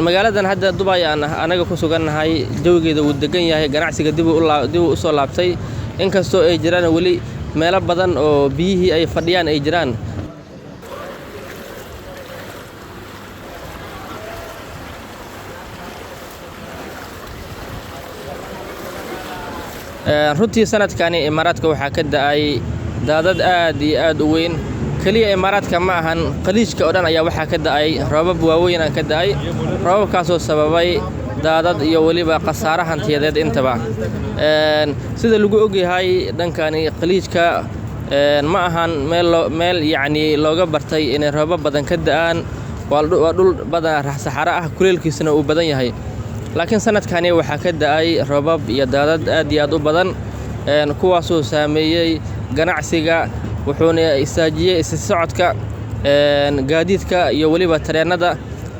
magaaladan hadda Dubai aan anaga ku sugannahay jawigeeda uu degan yahay ganacsiga dib u soo laabtay inkastoo ay jiraan wali meelo badan oo biyihii ay fadhiyaan ay jiraan. runtii sanadkani Imaaraadka waxaa ka da'ay daadad aad iyo aad u weyn kaliya Imaaraadka ma ahan qaliijka oo dhan ayaa waxaa ka da'ay roobab waaweyn ka da'ay roobabkaasoo sababay daadad iyo waliba khasaare hantiyadeed intaba sida lagu ogyahay dhankani qaliijka ma ahan meel yacni looga bartay inay roobab badan ka da'aan waa dhul badan saxaro ah kuleelkiisana uu badan yahay laakiin sanadkani waxaa ka da'ay roobab iyo daadad aad iyo aad u badan kuwaasoo saameeyay ganacsiga wuxuuna istaajiyay socodka gaadiidka iyo waliba tareennada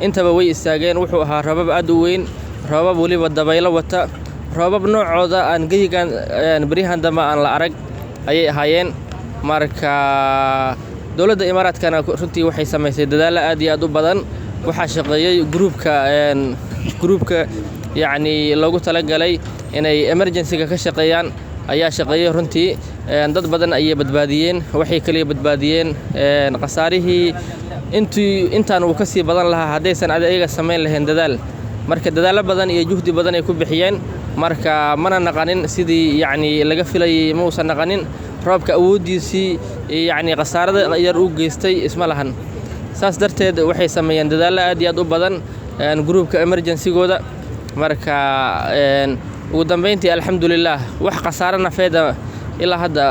intaba way istaageen wuxuu ahaa roobab aad u weyn roobab waliba dabaylo wata roobab noocooda aan geyigan bariyahan dambe aan la arag ayay ahaayeen marka dowladda Imaaraadkana runtii waxay samaysay dadaalo aad iyo aad u badan waxaa shaqeeyay gruupka yacni loogu talagalay inay emergency-ga ka shaqeeyaan ayaa shaqeeyay runtii dad badan ayay badbaadiyeen waxay kaliya badbaadiyeen khasaarihii intaan uu ka sii badan lahaa haddaysan ayaga samayn lahayn dadaal marka dadaalo badan iyo juhdi badan ay ku bixiyeen marka mana naqanin sidii yacni laga filayay ma uusan naqanin roobka awoodiisii yacni khasaarada yar uu geystay isma lahan saas darteed waxay sameeyeen dadaalo aad iyo aad u badan gruupka emergency-gooda marka ugu dambeyntii alxamdulillaah wax khasaare nafeeda ilaa hadda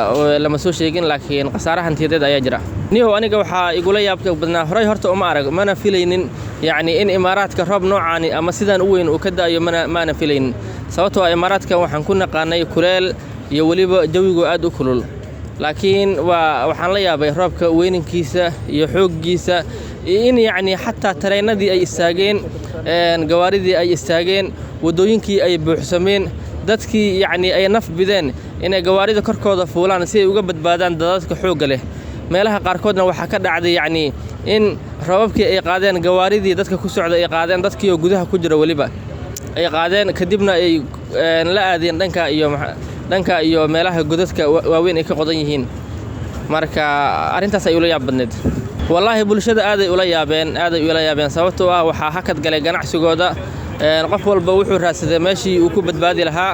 lama soo sheegin laakiin khasaare hantiyadeed ayaa jira niyow aniga waxaa igula yaabka badnaa horay horta uma arag mana filaynin yacni in Imaaraadka roob noocaani ama sidaan u weyn uu ka da'ayo maana filaynin sababtoo ah Imaaraadka waxaan ku naqaanay kuleel iyo waliba jawigu aad u kulul laakiin waxaan la yaabay roobka weyninkiisa iyo xooggiisa in yacni xataa tareennadii ay istaageen gawaaridii ay istaageen wadooyinkii ay buuxsameen dadkii yacni ay naf bideen inay gawaarida korkooda fuulaan si ay uga badbaadaan dadadka xoogga leh meelaha qaarkoodna waxaa ka dhacday yacni in roobabkii ay qaadeen gawaaridii dadka ku socda ay qaadeen dadkii oo gudaha ku jira waliba ay qaadeen kadibna ay la aadeen dhanka iyo meelaha godadka waaweyn ay ka qodan yihiin marka arrintaas ay ula yaab badneed wallaahi bulshada aaday ula yaabeen sababtoo ah waxaa hakad galay ganacsigooda qof walba wuxuu raadsaday meeshii uu ku badbaadi lahaa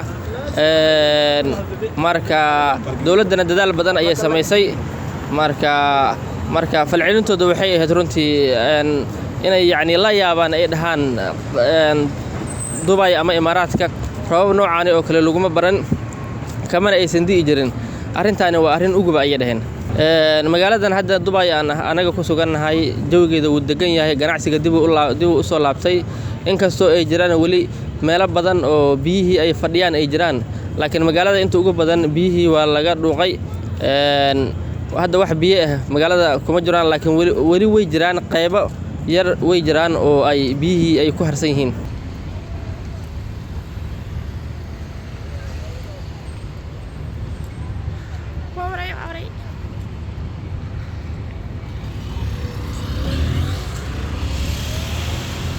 marka dowladdana dadaal badan ayay samaysay marka falcelintooda waxay ahayd runtii inay yacni la yaabaan ay dhahaan Dubai ama Imaaraadka roobab noocaani oo kale laguma baran kamana aysan di'i jirin arrintaani waa arrin uguba ayay dhaheen magaaladan hadda Dubai aan anaga ku sugannahay jawigeeda uu degan yahay ganacsiga dib u soo laabtay inkastoo ay jiraan wali meelo badan oo biyihii ay fadhiyaan ay jiraan laakiin magaalada inta ugu badan biyihii waa laga dhuuqay hadda wax biyo ah magaalada kuma jiraan laakiin wali way jiraan qaybo yar way jiraan oo ay biyihii ay ku harsan yihiin